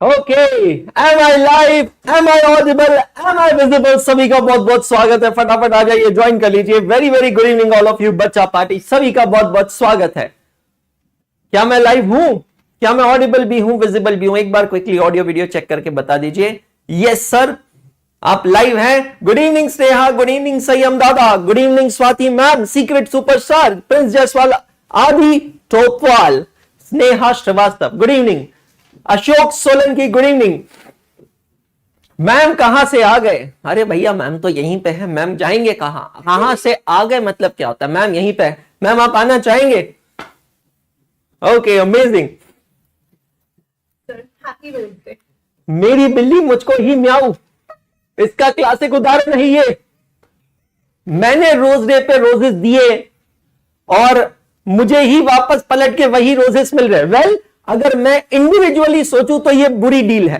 Okay, am I live, am I audible, am I visible? सभी का बहुत बहुत स्वागत है। फटाफट आ जाइए, ज्वाइन कर लीजिए। Very very good evening all of you. बच्चा पार्टी सभी का बहुत बहुत स्वागत है। क्या मैं लाइव हूं? क्या मैं ऑडिबल भी हूं, विजिबल भी हूं? एक बार क्विकली ऑडियो वीडियो चेक करके बता दीजिए। यस सर, आप लाइव हैं। Good evening Sneha, good evening Sanyam दादा, good evening Swati ma'am, Secret superstar, Prince Jaiswal, Aadi Topwal, Sneha Srivastava, good evening. Ashok Solanki, good evening. Ma'am कहां से आ गए? अरे भैया मैम तो यहीं पे है। मैम जाएंगे कहां? कहां से आ गए मतलब क्या होता है? मैम यहीं पे है। मैम आप आना चाहेंगे? Okay, amazing. मेरी बिल्ली मुझको ही म्याऊ, इसका क्लासिक उदाहरण है ये। मैंने रोज डे पे रोजेस दिए और मुझे ही वापस पलट के वही रोजेस मिल रहे। वेल, अगर मैं इंडिविजुअली सोचूं तो ये बुरी डील है,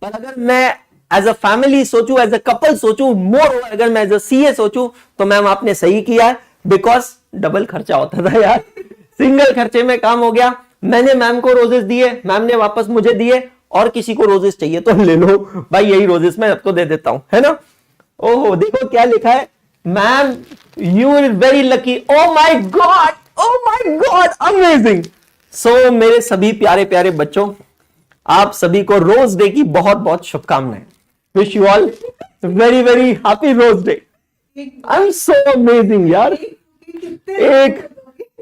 पर अगर मैं एज अ फैमिली सोचूं, एज अ कपल सोचूं, मोर अगर मैं एज अ सीए सोचूं तो मैम आपने सही किया है, बिकॉज डबल खर्चा होता था यार। सिंगल खर्चे में काम हो गया। मैंने मैम को रोजेस दिए, मैम ने वापस मुझे दिए, और किसी को रोजेस चाहिए तो ले लो भाई, यही रोजेस मैं आपको दे देता हूं, है ना। ओहो देखो क्या लिखा है, ma'am you are very lucky. Oh my God, oh my God, amazing. So मेरे सभी प्यारे प्यारे बच्चों, आप सभी को रोज डे की बहुत बहुत शुभकामनाएं। Wish you all very very happy rose day. I am so amazing यार।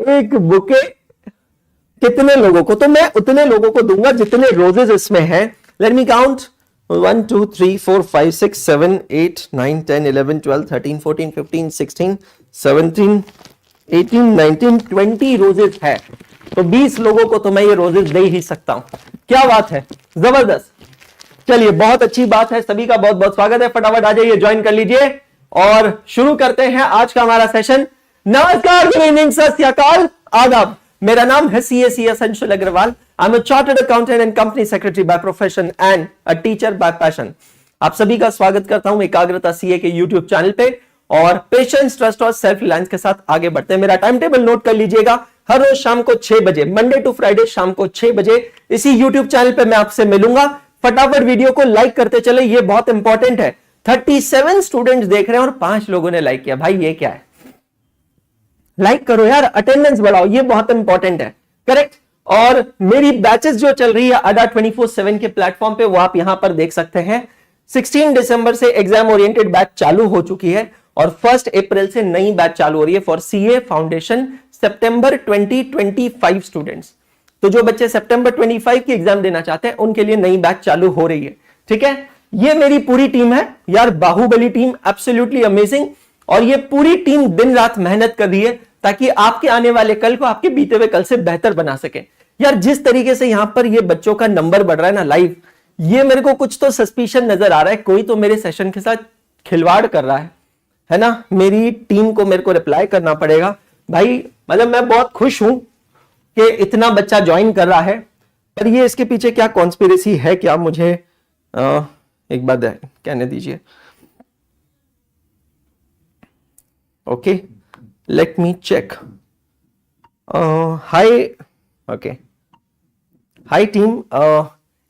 एक बुके कितने लोगों को? तो मैं उतने लोगों को दूंगा जितने रोजेस इसमें हैं। लेट मी काउंट, 1 2 3 4 5 6 7 8 9 10 11 12 13 14 15 16 17 18 19 20 रोजेस है। तो 20 लोगों को तो मैं ये रोजेस दे ही सकता हूं। क्या बात है, जबरदस्त। चलिए, बहुत अच्छी बात है। सभी का बहुत बहुत स्वागत है। फटाफट आ जाइए, ज्वाइन कर लीजिए और शुरू करते हैं आज का हमारा सेशन। नमस्कार, गुड इवनिंग, सत श्री अकाल, आदाब। मेरा नाम है CA Anshul Agarwal. I am a chartered accountant and company secretary by profession and a teacher by passion. आप सभी का स्वागत करता हूं एकाग्रता CA के यूट्यूब चैनल पे, और पेशेंस, ट्रस्ट और सेल्फ रिलायंस के साथ आगे बढ़ते हैं। मेरा टाइम टेबल नोट कर लीजिएगा। हर रोज शाम को 6 बजे, मंडे टू फ्राइडे शाम को 6 बजे इसी यूट्यूब चैनल पे मैं आपसे मिलूंगा। फटाफट वीडियो को लाइक करते चले, ये बहुत इंपॉर्टेंट है। 37 स्टूडेंट्स देख रहे हैं और 5 लोगों ने लाइक किया। भाई ये क्या है? लाइक करो यार, अटेंडेंस बढ़ाओ, ये बहुत इंपॉर्टेंट है। करेक्ट। और मेरी बैचेस जो चल रही है अडा 24/7 के प्लेटफॉर्म पे, वो आप यहां पर देख सकते हैं। 16 दिसंबर से एग्जाम ओरिएंटेड बैच चालू हो चुकी है और 1 अप्रैल से नई बैच चालू हो रही है for CA foundation September 2025 students. तो जो बच्चे सितंबर 25 की एग्जाम देना चाहते हैं उनके लिए नई बैच चालू हो रही है। ठीक है, ये मेरी पूरी टीम है यार, बाहुबली टीम, एब्सोल्युटली अमेजिंग। और ये पूरी टीम दिन रात मेहनत कर रही है ताकि आपके आने वाले कल को आपके बीते हुए कल से बेहतर बना सके। यार जिस तरीके से यहां पर ये बच्चों का नंबर बढ़ रहा है ना लाइव, ये मेरे को कुछ तो सस्पिशन नजर आ रहा है। कोई तो मेरे सेशन के साथ खिलवाड़ कर रहा है ना। मेरी टीम को मेरे को रिप्लाई करना पड़ेगा भाई। मतलब मैं बहुत खुश हूं कि इतना बच्चा ज्वाइन कर रहा है, पर ये इसके पीछे क्या कॉन्स्पिरेसी है, क्या मुझे एक बार कहने दीजिए। Okay, let me check. Hi, okay, hi team.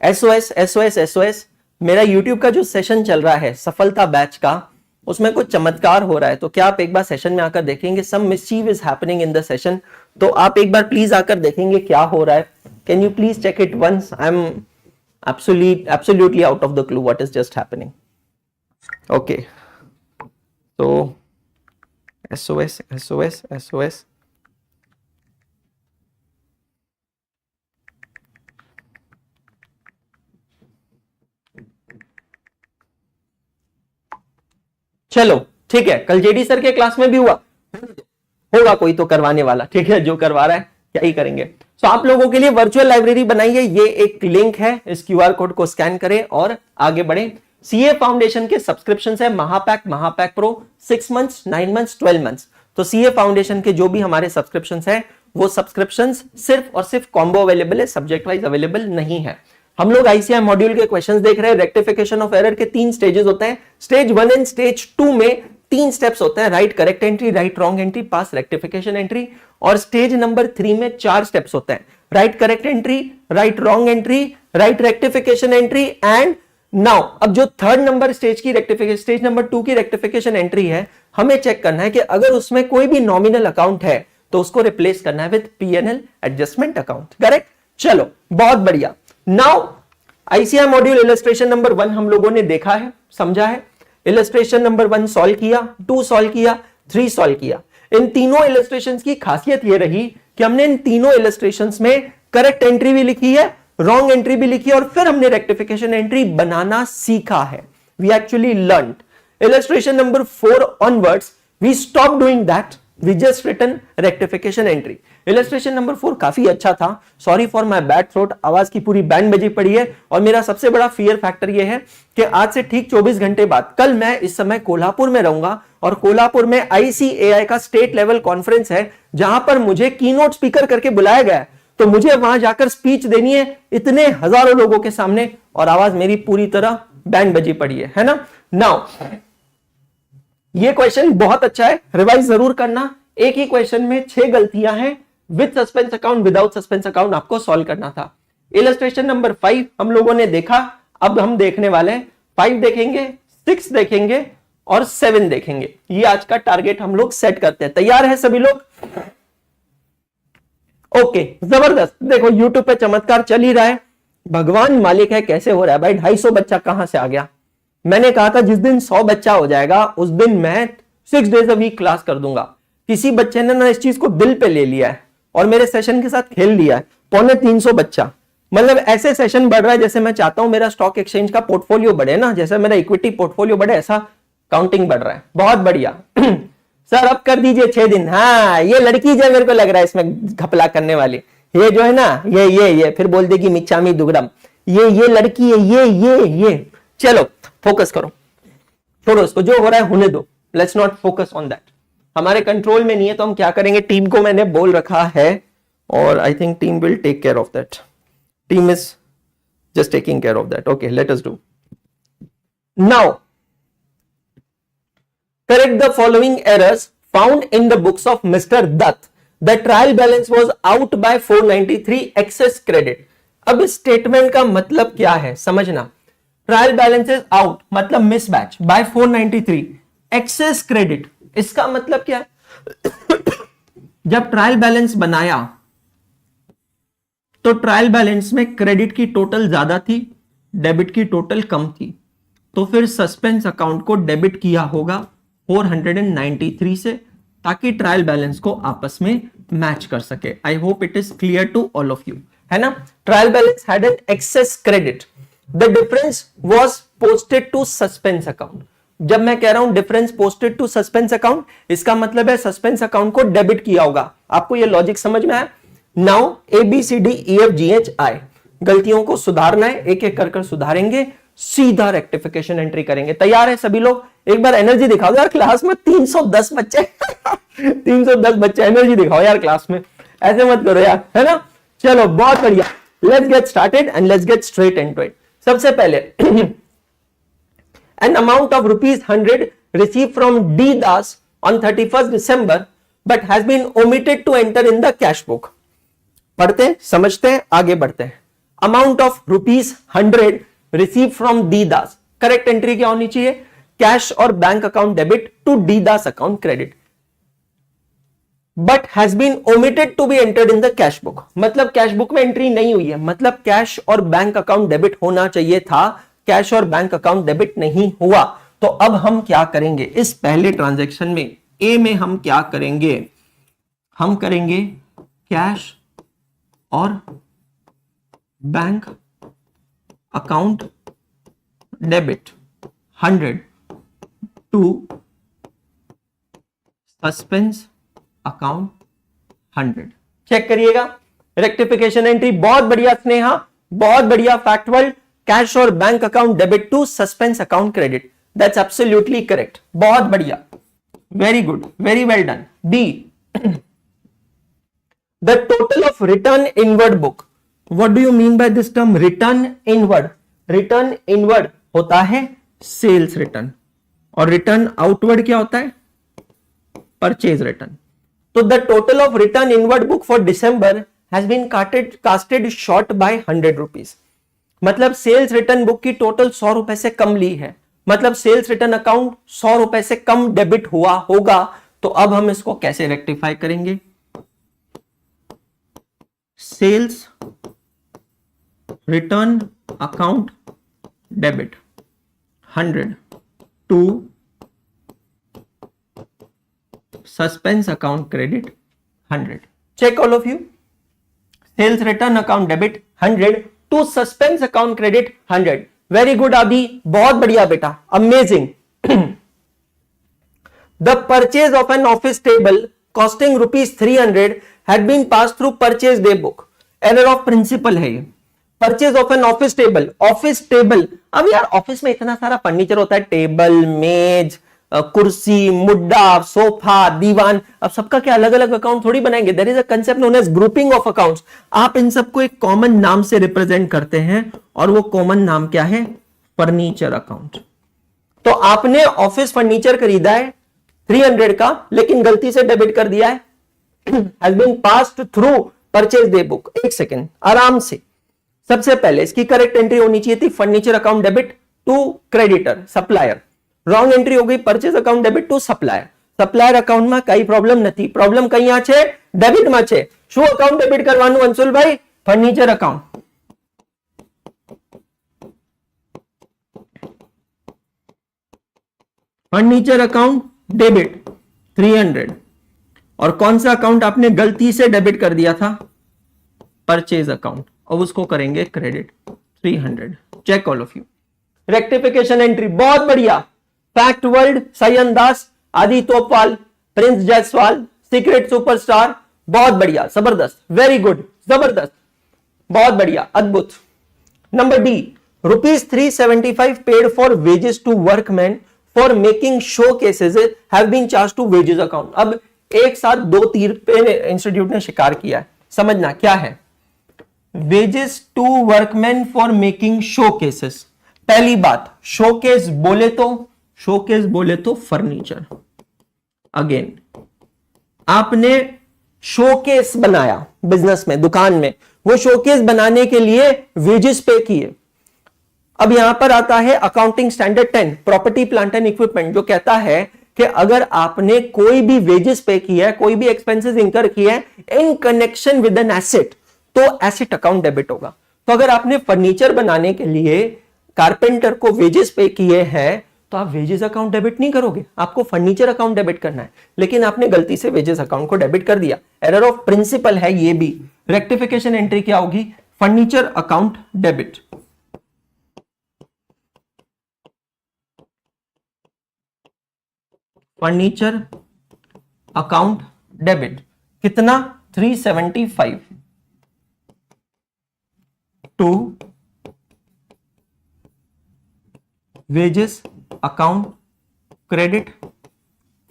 SOS मेरा यूट्यूब का जो सेशन चल रहा है सफलता बैच का, उसमें कुछ चमत्कार हो रहा है। तो क्या आप एक बार सेशन में आकर देखेंगे? Some mischief is happening in the session. तो आप एक बार प्लीज आकर देखेंगे क्या हो रहा है। Can you please check it once? I am absolutely out of the clue what is just happening. Okay, so SOS. चलो ठीक है, कल जेडी सर के क्लास में भी हुआ होगा कोई तो करवाने वाला। ठीक है, जो करवा रहा है क्या ही करेंगे। तो आप लोगों के लिए वर्चुअल लाइब्रेरी बनाई है, ये एक लिंक है, इस QR कोड को स्कैन करें और आगे बढ़े। CA फाउंडेशन के सब्सक्रिप्शन है महापैक प्रो 6 मंथ्स, 9 मंथ्स, 12 मंथ्स। तो CA फाउंडेशन के जो भी हमारे सब्सक्रिप्शन है वो सब्सक्रिप्शन सिर्फ और सिर्फ कॉम्बो अवेलेबल है, सब्जेक्ट वाइज अवेलेबल नहीं है। हम लोग ICI मॉड्यूल के क्वेश्चंस देख रहे हैं। रेक्टिफिकेशन ऑफ एरर के 3 स्टेजेस होते हैं। स्टेज 1 एंड स्टेज 2 में 3 स्टेप्स होते हैं, write correct entry, write wrong entry, pass rectification entry. और स्टेज नंबर 3 में 4 स्टेप्स होते हैं, write correct entry, write wrong entry, write rectification entry and now अब जो थर्ड नंबर स्टेज की रेक्टिफिकेशन, स्टेज नंबर 2 की रेक्टिफिकेशन एंट्री है, हमें चेक करना है कि अगर उसमें कोई भी नॉमिनल अकाउंट है तो उसको रिप्लेस करना है with P&L adjustment account. Correct, चलो बहुत बढ़िया। Now ICI module illustration number 1 हम लोगों ने देखा है, समझा है। इलस्ट्रेशन नंबर 1 सॉल्व किया, 2 सॉल्व किया, 3 सॉल्व किया। इन तीनों इलस्ट्रेशंस की खासियत यह रही कि हमने इन तीनों इलस्ट्रेशंस में करेक्ट एंट्री भी लिखी है, रॉन्ग एंट्री भी लिखी है, और फिर हमने रेक्टिफिकेशन एंट्री बनाना सीखा है। We actually learn. Illustration number 4 onwards we stop doing that, we just written rectification entry. Illustration number 4 काफी अच्छा था। Sorry for my bad throat, आवाज की पूरी बैंड बजी पड़ी है। और मेरा सबसे बड़ा फियर फैक्टर यह है कि आज से ठीक 24 घंटे बाद कल मैं इस समय कोल्हापुर में रहूंगा, और कोल्हापुर में ICAI का स्टेट लेवल कॉन्फ्रेंस है, जहां पर मुझे कीनोट स्पीकर करके बुलाया गया है। तो मुझे वहां जाकर स्पीच देनी है इतने हजारों लोगों के सामने, और आवाज मेरी पूरी तरह बैंड बजी पड़ी है ना। नाउ ये क्वेश्चन बहुत अच्छा है, रिवाइज जरूर करना। एक ही क्वेश्चन में 6 गलतियां हैं। With suspense account, without suspense account आपको सॉल्व करना था। इलस्ट्रेशन नंबर 5 हम लोगों ने देखा, अब हम देखने वाले हैं 5 देखेंगे, 6 देखेंगे और 7 देखेंगे। ये आज का टारगेट हम लोग सेट करते हैं। तैयार है सभी लोग? ओके, जबरदस्त। देखो यूट्यूब पे चमत्कार चल ही रहा है, भगवान मालिक है कैसे हो रहा है भाई। 250 बच्चा कहां से आ गया? मैंने कहा था जिस दिन 100 बच्चा हो जाएगा उस दिन मैं 6 डेज अ वीक क्लास कर दूंगा। किसी बच्चे ने ना इस चीज को दिल पे ले लिया है और मेरे सेशन के साथ खेल लिया है। 250 बच्चा, मतलब ऐसे सेशन बढ़ रहा है जैसे मैं चाहता हूं मेरा स्टॉक एक्सचेंज का पोर्टफोलियो बढ़े ना, जैसे मेरा इक्विटी पोर्टफोलियो बढ़े, ऐसा काउंटिंग बढ़ रहा है। बहुत बढ़िया। सर अब कर दीजिए 6 दिन। हाँ, ये लड़की जो मेरे को लग रहा है इसमें घपला करने वाली, ये जो है ना, ये फिर बोल देगी मिच्चामी दुगड़म, ये लड़की है, ये। चलो फोकस करो, छोड़ो इसको, जो हो रहा है होने दो। Let's not focus on that, हमारे कंट्रोल में नहीं है। तो हम क्या करेंगे, टीम को मैंने बोल रखा है और I think team will take care of that. Team is just taking care of that. Okay, let us do now. Correct the following errors found in the books of Mr. Dutt. The trial balance was out by 493 excess credit. अब इस statement का मतलब क्या है समझना। Trial balance is out मतलब mismatch bye 493 access credit, इसका मतलब क्या है? जब ट्रायल बैलेंस बनाया तो ट्रायल बैलेंस में क्रेडिट की टोटल ज्यादा थी, डेबिट की टोटल कम थी, तो फिर सस्पेंस अकाउंट को डेबिट किया होगा 493 से, ताकि ट्रायल बैलेंस को आपस में मैच कर सके। I hope it is clear to all of you, है ना। Trial balance had an excess credit, the difference was posted to suspense account. जब मैं कह रहा हूं difference posted to suspense account, इसका मतलब है सस्पेंस अकाउंट को डेबिट किया होगा। आपको यह लॉजिक समझ में आया? नाउ ABCDEFGHI गलतियों को सुधारना है, एक एक कर सुधारेंगे, सीधा रेक्टिफिकेशन एंट्री करेंगे। तैयार है सभी लोग? एक बार एनर्जी दिखाओ यार क्लास में, 310 बच्चे 310 बच्चे, एनर्जी दिखाओ यार क्लास में, ऐसे मत करो यार, है ना। चलो बहुत बढ़िया, let's get started and let's get straight into it. सबसे पहले an amount of ₹100 received from D Das on 31st December but has been omitted to enter in the cash book. पढ़ते समझते हैं, आगे बढ़ते हैं। Amount of ₹100 received from D Das, correct entry क्या होनी चाहिए? कैश और bank account debit to D Das account credit, but has been omitted to be entered in the cash book. मतलब कैश बुक में एंट्री नहीं हुई है, मतलब कैश और बैंक अकाउंट डेबिट होना चाहिए था, कैश और बैंक अकाउंट डेबिट नहीं हुआ। तो अब हम क्या करेंगे इस पहले ट्रांजैक्शन में? ए में हम क्या करेंगे? हम करेंगे कैश और bank account debit 100 to suspense account 100। Check करिएगा रेक्टिफिकेशन एंट्री, बहुत बढ़िया स्नेहा, बहुत बढ़िया फैक्ट वर्ल्ड। कैश और bank account debit to suspense account credit, that's absolutely correct, बहुत बढ़िया, very good, very well done. B, the total of return inward book. What do you mean by this term return inward? Return inward होता है sales return, और return outward क्या होता है? Purchase return. तो the total of return inward book for December has been casted short by 100 rupees. मतलब sales return book की total 100 रुपए से कम ली है, मतलब सेल्स रिटर्न अकाउंट 100 रुपए से कम डेबिट हुआ होगा। तो अब हम इसको कैसे रेक्टिफाई करेंगे? Sales return account debit 100 to suspense account credit 100। Check all of you. Sales return account debit 100 to suspense account credit 100। Very good Aadi, बहुत बढ़िया बेटा, amazing. The purchase of an office table costing rupees 300 had been passed through purchase day book. Error of principle है ये। Purchase of an office table, office table। अब यार office में इतना सारा फर्नीचर होता है, टेबल, मेज, कुर्सी, मुड्डा, सोफा, दीवान। अब सबका क्या अलग अलग अकाउंट थोड़ी बनाएंगे। There is a concept known as grouping of accounts. आप इन सबको एक कॉमन नाम से रिप्रेजेंट करते हैं और वो कॉमन नाम क्या है? Furniture account. तो आपने ऑफिस फर्नीचर खरीदा है 300 का, लेकिन गलती से डेबिट कर दिया है, has been passed through purchase day book. एक सेकेंड, आराम से। सबसे पहले इसकी करेक्ट एंट्री होनी चाहिए थी furniture account debit to creditor supplier. Wrong entry हो गई purchase account debit to supplier. Supplier account में कई प्रॉब्लम नहीं, प्रॉब्लम कहीं यहाँ छे डेबिट में छे। शू अकाउंट डेबिट करवानु अंशुल भाई? Furniture account. Furniture account debit 300। और कौन सा अकाउंट आपने गलती से डेबिट कर दिया था? Purchase account. और उसको करेंगे credit 300। Check all of you. Rectification entry बहुत बढ़िया। Fact world, Sayan Das, Aadi Topwal, Prince Jaiswal, secret superstar, बहुत बढ़िया, जबरदस्त, वेरी गुड, जबरदस्त, बहुत बढ़िया, अद्भुत। Number D, ₹375 paid for wages to workman for making show cases have been charge to wages account. अब एक साथ दो तीर पे इंस्टीट्यूट ने शिकार किया है, समझना क्या है। Wages to workman for making show cases. पहली बात, शोकेस बोले तो फर्नीचर। अगेन आपने शोकेस बनाया बिजनेस में, दुकान में, वो शोकेस बनाने के लिए वेजेस पे किए। अब यहां पर आता है accounting standard 10 property plant and equipment, जो कहता है कि अगर आपने कोई भी वेजेस पे किया है, कोई भी एक्सपेंसेस इंकर किया है in connection with an asset, तो एसेट अकाउंट डेबिट होगा। तो अगर आपने फर्नीचर बनाने के लिए कारपेंटर को वेजेस पे किए हैं तो आप वेजेस अकाउंट डेबिट नहीं करोगे, आपको फर्नीचर अकाउंट डेबिट करना है। लेकिन आपने गलती से वेजेस अकाउंट को डेबिट कर दिया, एरर ऑफ प्रिंसिपल है ये भी। रेक्टिफिकेशन एंट्री क्या होगी? Furniture account debit. Furniture account debit कितना? 375 to wages account credit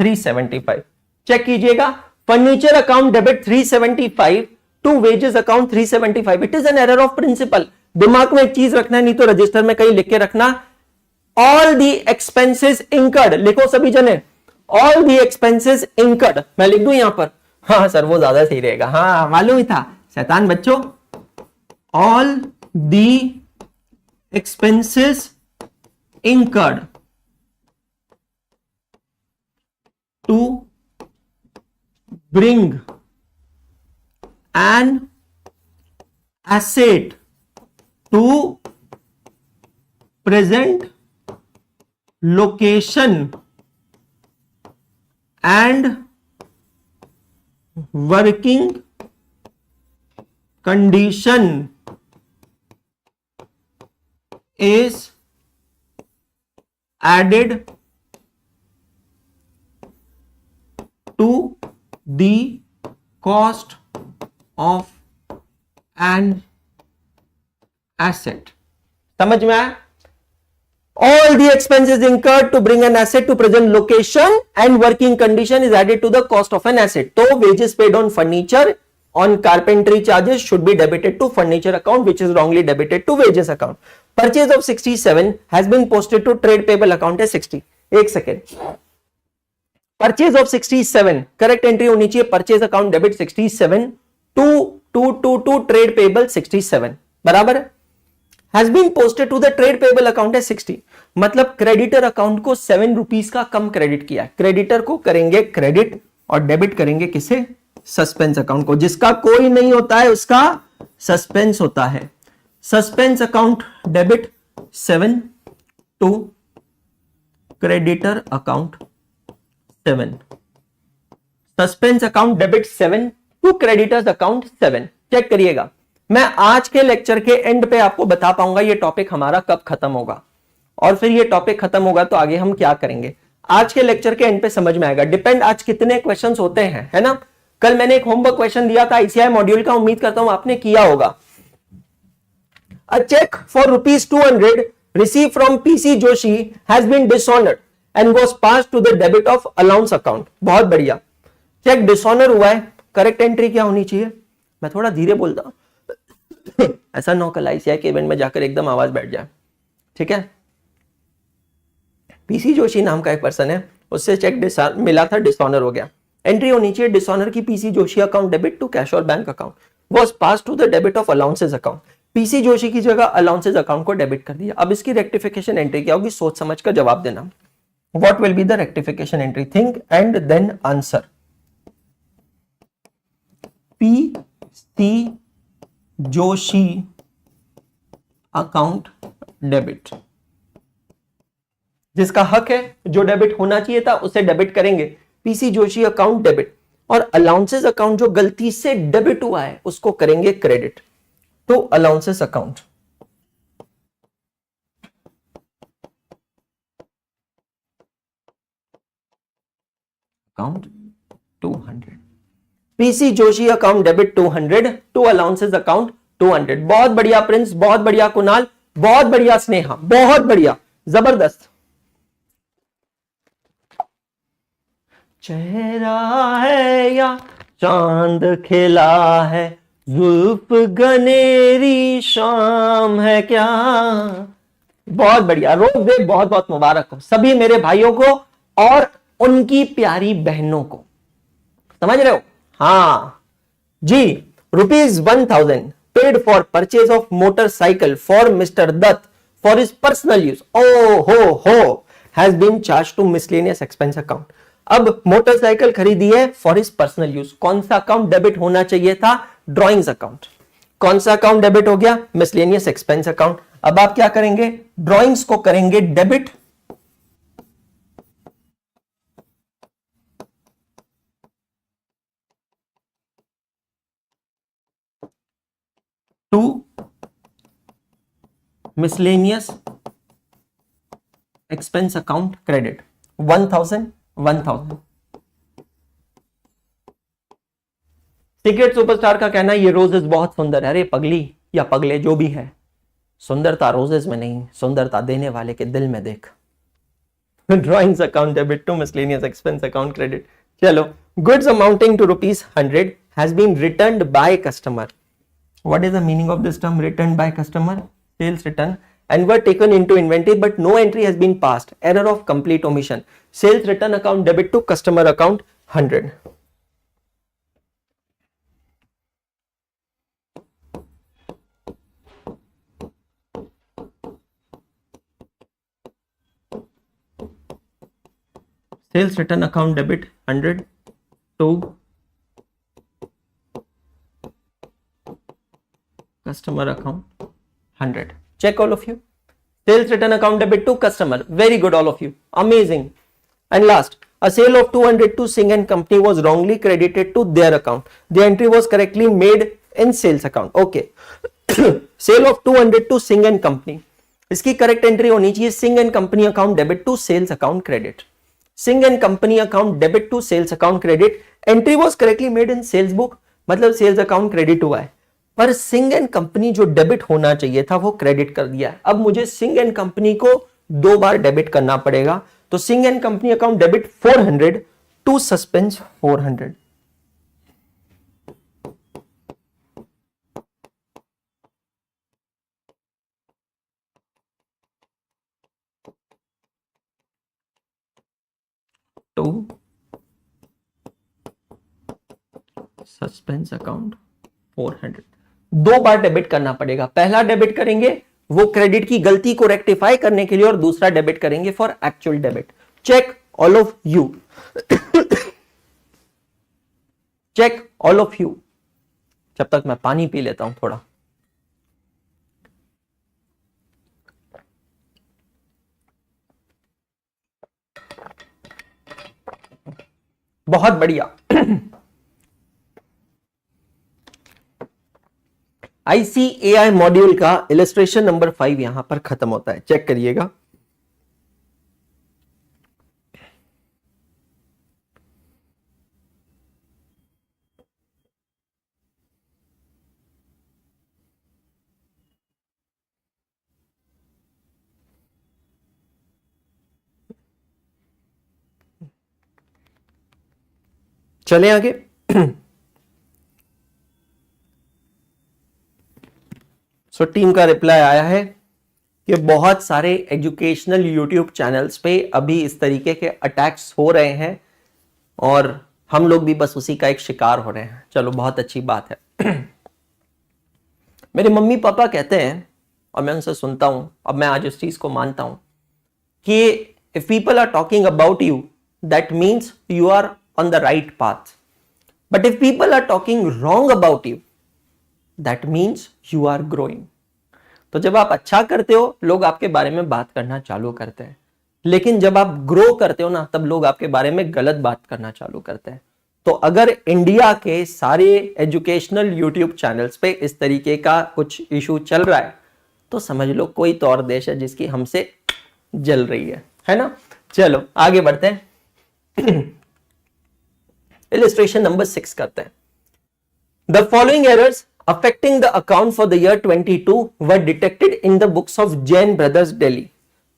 375। Check कीजिएगा, furniture account debit 375 to wages account 375। It is an error of principle. दिमाग में एक चीज रखना है, नहीं तो रजिस्टर में कहीं लिख के रखना, ऑल दी एक्सपेंसेस इंकर्ड। लिखो सभी जने, ऑल दी एक्सपेंसेस इंकर्ड। मैं लिख दूं यहां पर? हाँ सर वो ज्यादा सही रहेगा। हाँ मालूम ही था, शैतान बच्चों। All the expenses incurred to bring an asset to present location and working condition is added to the cost of an asset। समझ में आया? All the expenses incurred to bring an asset to present location and working condition is added to the cost of an asset। तो wages paid on furniture on carpentry charges should be debited to furniture account, which is wrongly debited to wages account। Purchase of 67 has been posted to trade payable account as 60। एक second, purchase of 67 correct entry होनी चाहिए purchase account debit 67 to trade payable 67 बराबर है। Has been posted to the trade payable account है 60, मतलब creditor account को 7 rupees का कम credit किया है। क्रेडिटर को करेंगे क्रेडिट और डेबिट करेंगे किसे? सस्पेंस अकाउंट को। जिसका कोई नहीं होता है उसका सस्पेंस होता है। Suspense account debit 7 to creditor account 7। Suspense account debit 7 to creditors account 7। Check करिएगा, मैं आज के लेक्चर के एंड पे आपको बता पाऊंगा ये टॉपिक हमारा कब खत्म होगा, और फिर ये टॉपिक खत्म होगा तो आगे हम क्या करेंगे। आज के लेक्चर के एंड पे समझ में आएगा। डिपेंड आज कितने क्वेश्चंस होते हैं, है ना। कल मैंने एक होमवर्क क्वेश्चन दिया था आईसीआई मॉड्यूल का, उम्मीद करता हूं आपने किया होगा। अ check for ₹200 received from PC Joshi has been dishonored and was passed to the debit of allowance account। बहुत बढ़िया, चेक डिसऑनर हुआ है, करेक्ट एंट्री क्या होनी चाहिए? मैं थोड़ा धीरे बोलता हूं ऐसा ना कल आईसीआई के इवेंट में जाकर एकदम आवाज बैठ जाए, ठीक है। पीसी जोशी नाम का एक पर्सन है, उससे चेक मिला था, डिसऑनर हो गया। एंट्री होनी चाहिए डिसऑनर की PC Joshi account debit to cash और bank account was pass to the debit of allowances account. PC Joshi की जगह अलाउंसेस अकाउंट को डेबिट कर दिया। अब इसकी रेक्टिफिकेशन एंट्री क्या होगी? सोच समझ कर जवाब देना। What will be the rectification entry? Think and then answer. PC Joshi account debit, जिसका हक है, जो डेबिट होना चाहिए था उसे डेबिट करेंगे, पीसी जोशी अकाउंट डेबिट। और अलाउंसेस अकाउंट जो गलती से डेबिट हुआ है उसको करेंगे क्रेडिट, तो allowances account account 200, PC Joshi account debit 200 to allowances account 200। बहुत बढ़िया प्रिंस, बहुत बढ़िया कुणाल, बहुत बढ़िया स्नेहा, बहुत बढ़िया, जबरदस्त। चेहरा है या चांद खिला है, जुल्फ गनेरी शाम है क्या। बहुत बढ़िया, रोज डे बहुत बहुत मुबारक हो सभी मेरे भाइयों को और उनकी प्यारी बहनों को, समझ रहे हो? हाँ जी। ₹1000 paid for purchase of motorcycle for mister Dutt for his personal use, ओ हो has been charge to miscellaneous expense account. अब मोटरसाइकिल खरीदी है फॉर हिज पर्सनल यूज, कौन सा अकाउंट डेबिट होना चाहिए था? Drawings account. कौन सा अकाउंट डेबिट हो गया? Miscellaneous expense account. अब आप क्या करेंगे? ड्रॉइंग्स को करेंगे debit to miscellaneous expense account credit 1000। Secret superstar का कहना है ये रोजेस बहुत सुंदर है। अरे पगली या पगले जो भी है, सुंदरता रोजेस में नहीं, सुंदरता देने वाले के दिल में देख। Drawings account debit to miscellaneous expense account credit. चलो, goods amounting to ₹100 has been returned by customer. What is the meaning of this term returned by customer? Sales return and were taken into inventory but no entry has been passed, error of complete omission, sales return account debit to customer account 100। sales return account debit 100 to customer account 100। Check all of you. Sales return account debit to customer. Very good all of you. Amazing. And last, a sale of 200 to Singh and Company was wrongly credited to their account. The entry was correctly made in sales account. Okay. Sale of 200 to Singh and Company. इसकी correct entry होनी चाहिए Singh and Company account debit to sales account credit. Singh and Company account debit to sales account credit. Entry was correctly made in sales book. मतलब sales account credit हुआ है, पर Singh and company जो debit होना चाहिए था वो credit कर दिया है। अब मुझे सिंह एंड कंपनी को 2 बार डेबिट करना पड़ेगा, तो Singh and company account debit 400 to suspense 400। To suspense account 400, 2 बार डेबिट करना पड़ेगा। पहला डेबिट करेंगे वो क्रेडिट की गलती को रेक्टिफाई करने के लिए, और दूसरा डेबिट करेंगे for actual debit. Check all of you, check all of you. जब तक मैं पानी पी लेता हूं थोड़ा। बहुत बढ़िया। ICAI मॉड्यूल का इलस्ट्रेशन नंबर 5 यहां पर खत्म होता है, चेक करिएगा। चले आगे। सो टीम का रिप्लाई आया है कि बहुत सारे एजुकेशनल यूट्यूब चैनल्स पे अभी इस तरीके के अटैक्स हो रहे हैं और हम लोग भी बस उसी का एक शिकार हो रहे हैं। चलो बहुत अच्छी बात है। मेरे मम्मी पापा कहते हैं और मैं उनसे सुनता हूं, अब मैं आज इस चीज को मानता हूं कि if people are talking about you that means you are on the right path, but if people are talking wrong about you that means you are growing. तो जब आप अच्छा करते हो लोग आपके बारे में बात करना चालू करते हैं, लेकिन जब आप ग्रो करते हो ना तब लोग आपके बारे में गलत बात करना चालू करते हैं। तो अगर इंडिया के सारे एजुकेशनल यूट्यूब चैनल्स पे इस तरीके का कुछ इशू चल रहा है तो समझ लो कोई तो और देश है जिसकी हमसे जल रही है ना। चलो आगे बढ़ते हैं। इलस्ट्रेशन नंबर 6 करते हैं। The following errors affecting the account for the year 22 were detected in the books of Jain Brothers Delhi।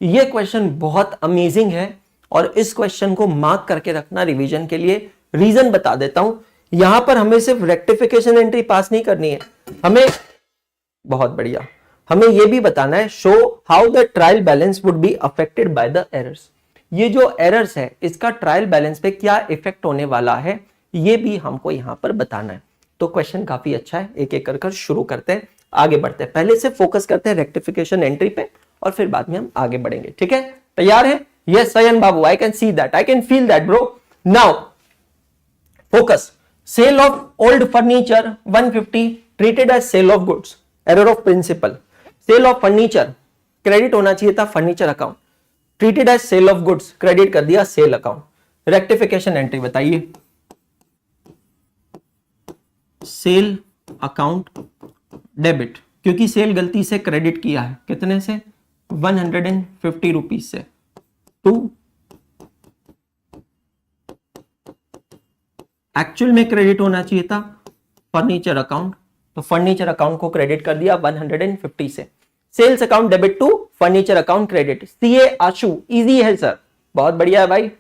ये क्वेश्चन बहुत अमेजिंग है और इस क्वेश्चन को मार्क करके रखना रिवीजन के लिए। रीजन बता देता हूं, यहां पर हमें सिर्फ रेक्टिफिकेशन एंट्री पास नहीं करनी है, हमें बहुत बढ़िया हमें यह भी बताना है show how the trial balance would be affected by the errors. ये जो एरर्स है इसका ट्रायल बैलेंस पे क्या इफेक्ट होने वाला है ये भी हमको यहां पर बताना है। तो क्वेश्चन काफी अच्छा है, एक एक कर शुरू करते हैं, आगे बढ़ते हैं। पहले से फोकस करते हैं रेक्टिफिकेशन एंट्री पे और फिर बाद में हम आगे बढ़ेंगे। ठीक है, तैयार है? यस सयन बाबू, I can see that, I can feel that bro. Now focus. Sale of old furniture 150 treated as sale of goods, error of principle. Sale of furniture credit होना चाहिए था furniture account, treated as sale of goods, credit कर दिया sale account. Rectification entry बताइए। Sale account debit, क्योंकि sale गलती से credit किया है, कितने से? 150 रुपीज से, टू एक्चुअल में क्रेडिट होना चाहिए था फर्नीचर अकाउंट, तो फर्नीचर अकाउंट को क्रेडिट कर दिया 150 से। Sales account debit to furniture account credit. CA Ashu, easy है सर, बहुत बढ़िया है भाई।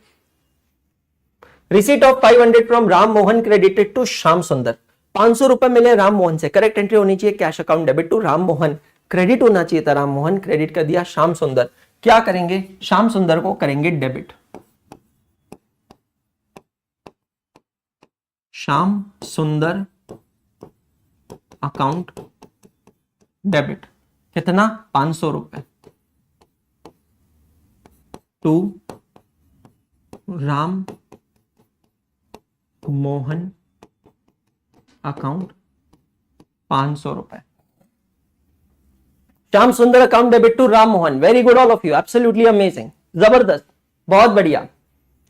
Receipt of 500 from Ram Mohan credited to Shyam Sundar, 500 रुपए मिले राम मोहन से, करेक्ट एंट्री होनी चाहिए cash account debit to Ram Mohan, credit होना चाहिए था राम मोहन, क्रेडिट कर दिया श्याम सुंदर। क्या करेंगे? श्याम सुंदर को करेंगे debit, Shyam Sundar account debit, कितना? 500 रुपए टू राम मोहन अकाउंट 500 रुपए। Shyam Sundar account debit to Ram Mohan, very good all of you, absolutely amazing, जबरदस्त, बहुत बढ़िया।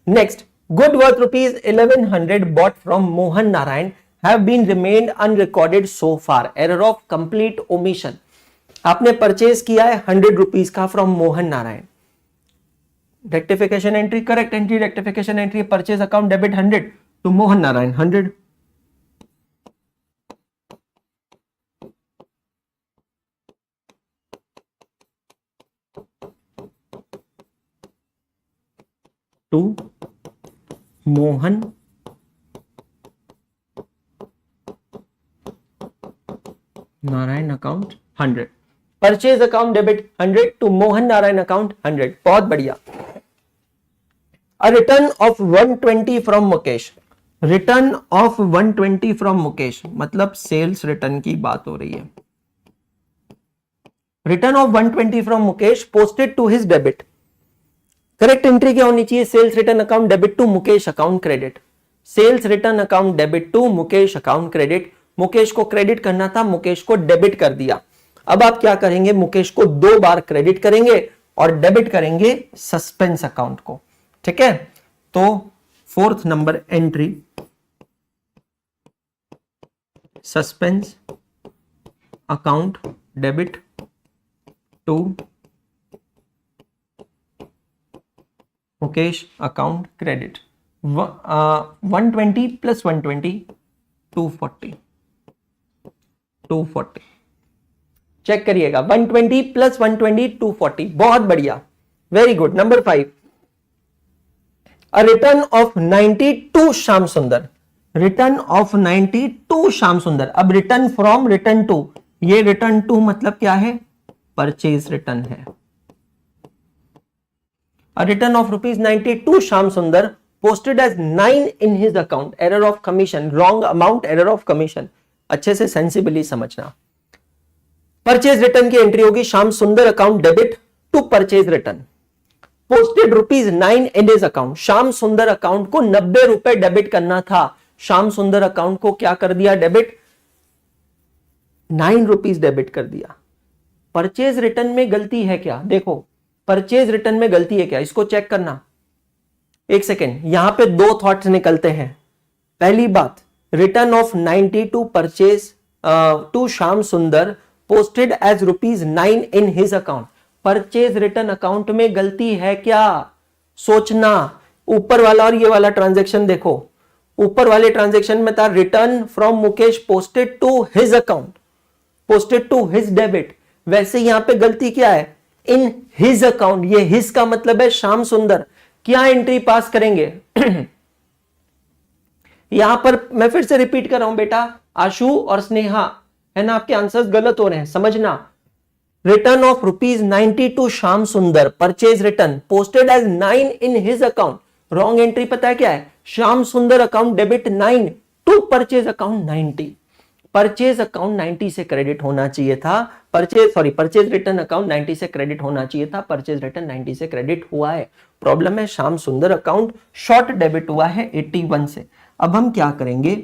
Next, good worth rupees 1100 bought from Mohan Narayan have been remained unrecorded so far, error of complete omission. आपने purchase किया है 100 rupees का from Mohan Narayan, rectification entry, correct entry, rectification entry, purchase account debit 100 to Mohan Narayan 100, to Mohan Narayan account 100, purchase account debit 100 to Mohan Narayan account 100, बहुत बढ़िया। A return of 120 from Mukesh, return of 120 from Mukesh मतलब sales return की बात हो रही है। Return of 120 from Mukesh posted to his debit. Correct entry क्या होनी चाहिए? Sales return account debit to Mukesh account credit. Sales return account debit to Mukesh account credit. Mukesh को क्रेडिट करना था, मुकेश को डेबिट कर दिया। अब आप क्या करेंगे? मुकेश को 2 बार क्रेडिट करेंगे और डेबिट करेंगे सस्पेंस अकाउंट को। ठीक है, तो 4th number entry suspense account debit to Mukesh account credit. 120 plus 120 240 240। Check करिएगा, 120 प्लस 120 240। बहुत बढ़िया, very good. Number 5, a return of 90 to Shyam Sundar. Return of 90 to Shyam Sundar. अब रिटर्न फ्रॉम, रिटर्न टू, ये रिटर्न टू मतलब क्या है? परचेज रिटर्न है। A return of rupees 90 to Shyam Sundar posted as 9 in his account. Error of commission, wrong amount, error of commission. अच्छे से sensibly समझना। Purchase return की entry होगी Shyam Sundar account debit to purchase return. Posted rupees 9 in his account. Shyam Sundar account को 90 रुपए debit करना था। Shyam Sundar account को क्या कर दिया? डेबिट 9 रुपीज डेबिट कर दिया। परचेज रिटर्न में गलती है क्या? देखो, परचेज रिटर्न में गलती है क्या, इसको चेक करना। एक सेकेंड, यहां पे 2 थॉट्स निकलते हैं। पहली बात, return of 90 to purchase to Shyam Sundar posted as rupees 9 in his account. Purchase return account में गलती है क्या? सोचना। ऊपर वाला और ये वाला ट्रांजैक्शन देखो, ऊपर वाले ट्रांजैक्शन में था return from Mukesh posted to his account, posted to his debit. वैसे यहां पे गलती क्या है? In his account. ये हिज का मतलब है श्याम सुंदर। क्या एंट्री पास करेंगे? यहां पर मैं फिर से रिपीट कर रहा हूं बेटा, आशु और स्नेहा, है ना, आपके आंसर्स गलत हो रहे हैं, समझना। Return of rupees 90 to Shyam Sundar, purchase return posted as 9 in his account. Wrong entry पता है क्या है? Shyam Sundar account debit 9 to purchase account 90। Purchase account 90 से क्रेडिट होना चाहिए था। परचेज रिटर्न अकाउंट 90 से क्रेडिट होना चाहिए था। परचेज रिटर्न 90 से क्रेडिट हुआ है। प्रॉब्लम है Shyam Sundar account short debit हुआ है 81 से। अब हम क्या करेंगे?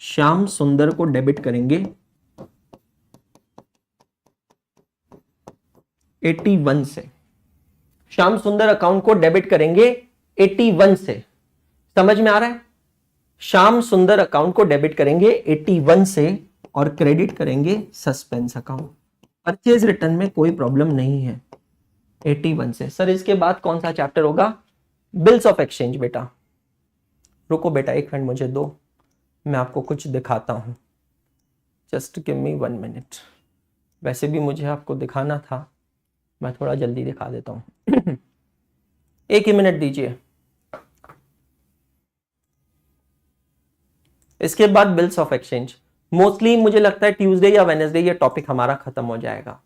श्याम सुंदर को डेबिट करेंगे 81 से। श्याम सुंदर अकाउंट को डेबिट करेंगे 81 से। समझ में आ रहा है? श्याम सुंदर अकाउंट को डेबिट करेंगे 81 से और क्रेडिट करेंगे सस्पेंस अकाउंट। परचेज रिटर्न में कोई प्रॉब्लम नहीं है 81 से। सर इसके बाद कौन सा चैप्टर होगा? Bills of exchange. बेटा रुको बेटा, एक मिनट मुझे दो, मैं आपको कुछ दिखाता हूं। Just give me 1 minute. वैसे भी मुझे आपको दिखाना था, मैं थोड़ा जल्दी दिखा देता हूं। एक ही मिनट दीजिए। इसके बाद बिल्स ऑफ एक्सचेंज। मोस्टली मुझे लगता है ट्यूसडे या वेडनेसडे ये टॉपिक हमारा खत्म हो जाएगा।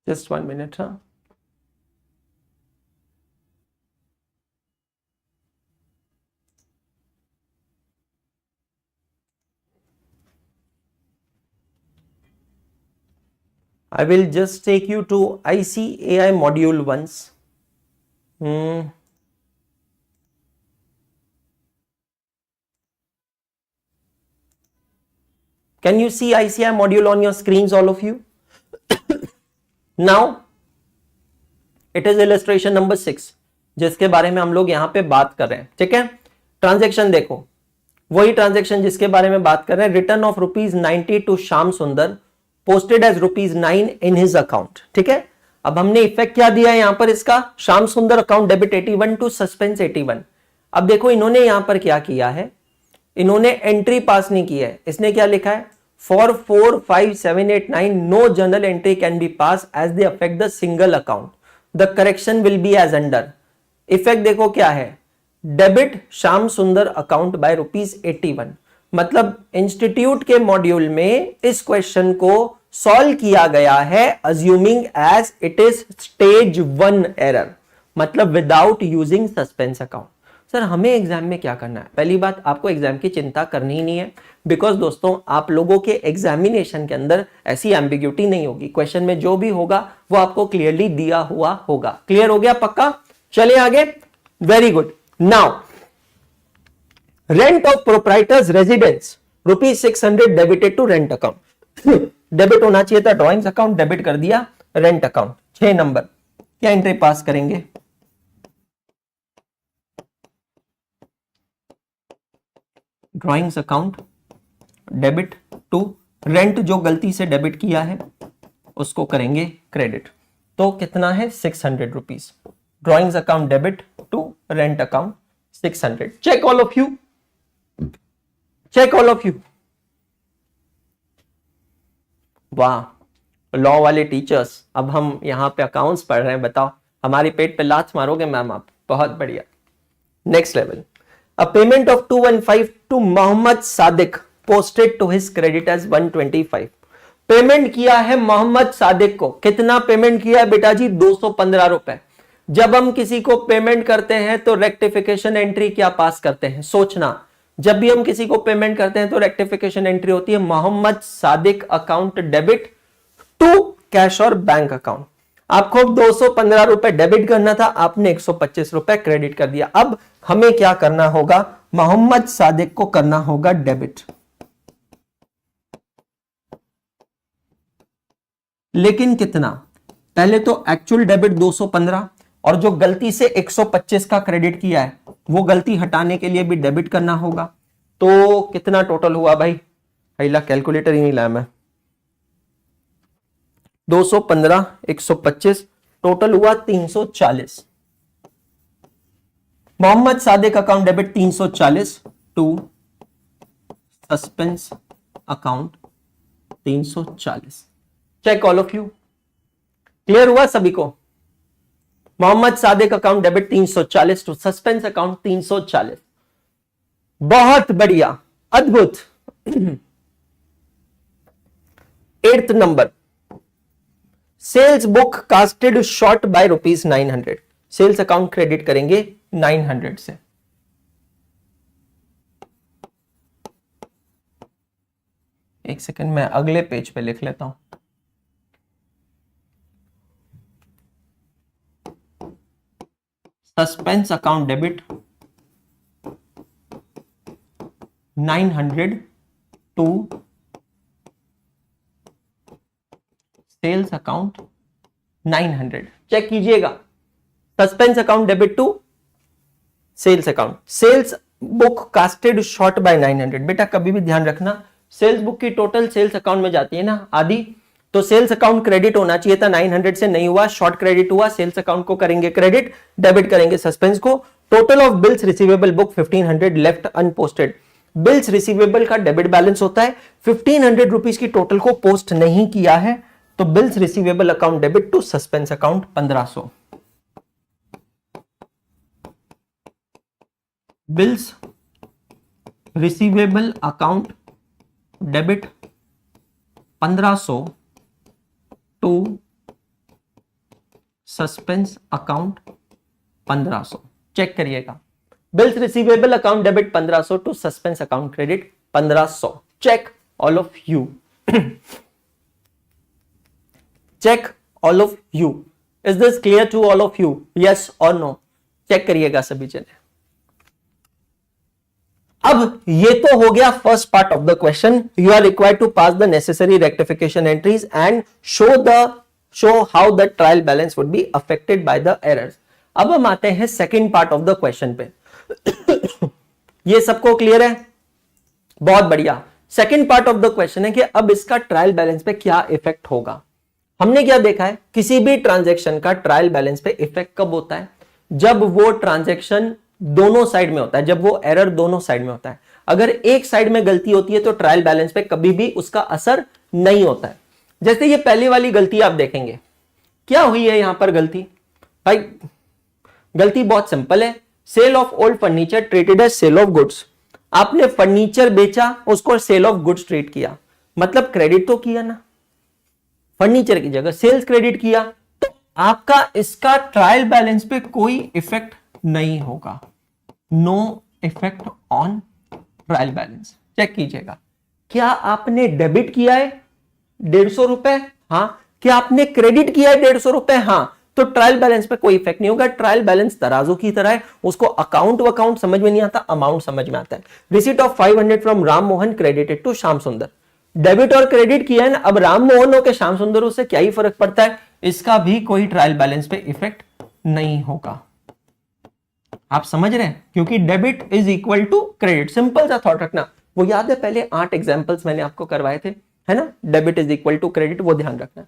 Just 1 minute, huh? I will just take you to ICAI module once. Can you see ICAI module on your screens, all of you? Now it is illustration number 6 जिसके बारे में हम लोग यहां पे बात कर रहे हैं। ठीक है, ट्रांजैक्शन देखो, वही ट्रांजैक्शन जिसके बारे में बात कर रहे हैं। Return of rupees 90 to Shyam Sundar posted as rupees 9 in his account. ठीक है, अब हमने इफेक्ट क्या दिया है यहां पर इसका? Shyam Sundar account debit 81 to suspense 81। अब देखो इन्होंने यहां पर क्या किया है, इन्होंने एंट्री पास नहीं की है। इसने क्या लिखा है, for 4 5 7 8 9 no journal entry can be pass as they affect the single account, the correction will be as under. Effect देखो क्या है, debit Shyam Sundar account by ₹81। मतलब इंस्टीट्यूट के मॉड्यूल में इस क्वेश्चन को सॉल्व किया गया है assuming as it is stage 1 error, मतलब without using suspense account. Sir हमें एग्जाम में क्या करना है? पहली बात, आपको एग्जाम की चिंता करनी ही नहीं है, बिकॉज दोस्तों आप लोगों के एग्जामिनेशन के अंदर ऐसी एम्बिग्यूटी नहीं होगी। क्वेश्चन में जो भी होगा वो आपको क्लियरली दिया हुआ होगा। क्लियर हो गया? पक्का? चले आगे। Very good. Now rent of proprietor's residence ₹600 debited to rent account. Debit होना चाहिए था ड्रॉइंग्स अकाउंट, डेबिट कर दिया रेंट अकाउंट। 6 नंबर क्या एंट्री पास करेंगे? Drawings account debit to rent, जो गलती से डेबिट किया है उसको करेंगे क्रेडिट। तो कितना है? ₹600। Drawings account debit to rent account 600। Check all of you, check all of you. वाह, लॉ वाले टीचर्स, अब हम यहां पे अकाउंट्स पढ़ रहे हैं। बताओ, हमारी पेट पे लात मारोगे मैम आप? बहुत बढ़िया। Next level, a payment of 215 to Mohammed Sadiq posted to his credit as 125। Payment किया है मोहम्मद सादिक को। कितना पेमेंट किया है बेटा जी? 215 रुपए। जब हम किसी को पेमेंट करते हैं तो रेक्टिफिकेशन एंट्री क्या पास करते हैं? सोचना, जब भी हम किसी को पेमेंट करते हैं तो रेक्टिफिकेशन एंट्री होती है Mohammed Sadiq account debit to cash और बैंक अकाउंट। आपको 215 रुपए डेबिट करना था, आपने 125 रुपए क्रेडिट कर दिया। अब हमें क्या करना होगा? मोहम्मद सादिक को करना होगा डेबिट, लेकिन कितना? पहले तो एक्चुअल डेबिट 215 और जो गलती से 125 का क्रेडिट किया है वो गलती हटाने के लिए भी डेबिट करना होगा। तो कितना टोटल हुआ भाई? पहला कैलकुलेटर ही नहीं लाया मैं। 215 125 टोटल हुआ 340। Mohammed Sadiq account debit 340 to suspense account 340। Check all of you. Clear हुआ सभी को? Mohammed Sadiq account debit 340 to suspense account 340। बहुत बढ़िया, अद्भुत। 8th number, sales book casted short by ₹900। Sales account credit करेंगे 900 से। एक सेकंड, मैं अगले पेज पे लिख लेता हूं। Suspense account debit 900 to sales account 900। Check कीजिएगा, suspense account debit to sales account. Sales book casted short by 900। बेटा कभी भी ध्यान रखना, सेल्स बुक की टोटल सेल्स अकाउंट में जाती है ना आधी, तो सेल्स अकाउंट क्रेडिट होना चाहिए था। 900 से नहीं हुआ, शॉर्ट क्रेडिट हुआ। सेल्स अकाउंट को करेंगे क्रेडिट, डेबिट करेंगे सस्पेंस को। Total of bills receivable book 1500 left unposted. Bills receivable का डेबिट बैलेंस होता है, 1500 रुपीज की टोटल को पोस्ट नहीं किया है, तो bills receivable account debit to suspense account 1500। Bills receivable account debit 1500 to suspense account 1500। Check करिएगा, bills receivable account debit 1500 to suspense account credit 1500। Check all of you. Check all of you. Is this clear to all of you? Yes और no? Check करिएगा सभी जने। अब ये तो हो गया first part of the question. You are required to pass the necessary rectification entries and show how the trial balance would be affected by the errors. अब हम आते हैं second part of the question पे। ये सबको clear है? बहुत बढ़िया। Second part of the question है कि अब इसका ट्रायल बैलेंस पे क्या इफेक्ट होगा। हमने क्या देखा है, किसी भी ट्रांजैक्शन का ट्रायल बैलेंस पे इफेक्ट कब होता है? जब वो ट्रांजैक्शन दोनों साइड में होता है, जब वो एरर दोनों साइड में होता है। अगर एक साइड में गलती होती है तो ट्रायल बैलेंस पे कभी भी उसका असर नहीं होता है। जैसे ये पहली वाली गलती आप देखेंगे, क्या हुई है यहां पर गलती? भाई गलती बहुत सिंपल है, sale of old furniture treated as sale of goods. आपने फर्नीचर बेचा, उसको सेल ऑफ गुड्स ट्रीट किया, मतलब क्रेडिट तो किया ना, फर्नीचर की जगह सेल्स क्रेडिट किया, तो आपका इसका ट्रायल बैलेंस पे कोई इफेक्ट नहीं होगा। No effect on trial balance. Check कीजिएगा, क्या आपने डेबिट किया है 150 रुपए? हाँ। क्या आपने क्रेडिट किया है 150 रुपए? हाँ। तो ट्रायल बैलेंस पे कोई इफेक्ट नहीं होगा। ट्रायल बैलेंस तराजू की तरह है, उसको अकाउंट समझ में नहीं आता, अमाउंट समझ में आता है। Receipt of 500 from Ram Mohan credited to Shyam Sundar. Debit और क्रेडिट किया है ना, अब राम मोहन हो के श्याम सुंदर हो, से क्या ही फर्क पड़ता है? इसका भी कोई ट्रायल बैलेंस पे इफेक्ट नहीं होगा। आप समझ रहे हैं? क्योंकि debit is equal to credit. Simple सा थॉट रखना, वो याद है पहले 8 एग्जांपल्स मैंने आपको करवाए थे, है ना? Debit is equal to credit, वो ध्यान रखना।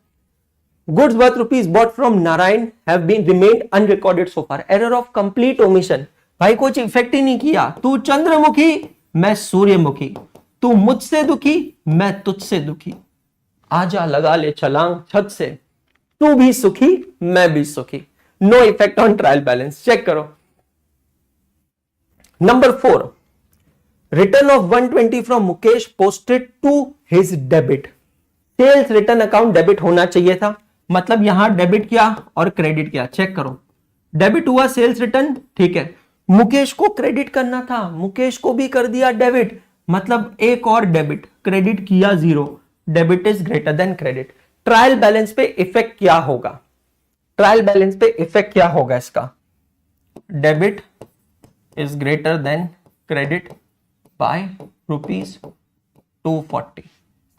Goods worth rupees bought from Narayan have been remained unrecorded so far. Error of complete omission. भाई कुछ इफेक्ट ही नहीं किया। तू चंद्रमुखी, मैं सूर्यमुखी। तू मुझसे दुखी, मैं तुझसे दुखी। आजा लगा ले छलांग छत से, तू भी सुखी मैं भी सुखी। No effect on trial balance. Check करो। Number 4, return of 120 from Mukesh posted to his debit. Sales return account debit होना चाहिए था, मतलब यहां डेबिट किया और क्रेडिट किया। चेक करो, डेबिट हुआ सेल्स रिटर्न, ठीक है। मुकेश को क्रेडिट करना था, मुकेश को भी कर दिया डेबिट, मतलब एक और डेबिट, क्रेडिट किया 0। Debit is greater than credit. Trial balance पे इफेक्ट क्या होगा? ट्रायल बैलेंस पे इफेक्ट क्या होगा इसका? Debit is greater than credit bye ₹240।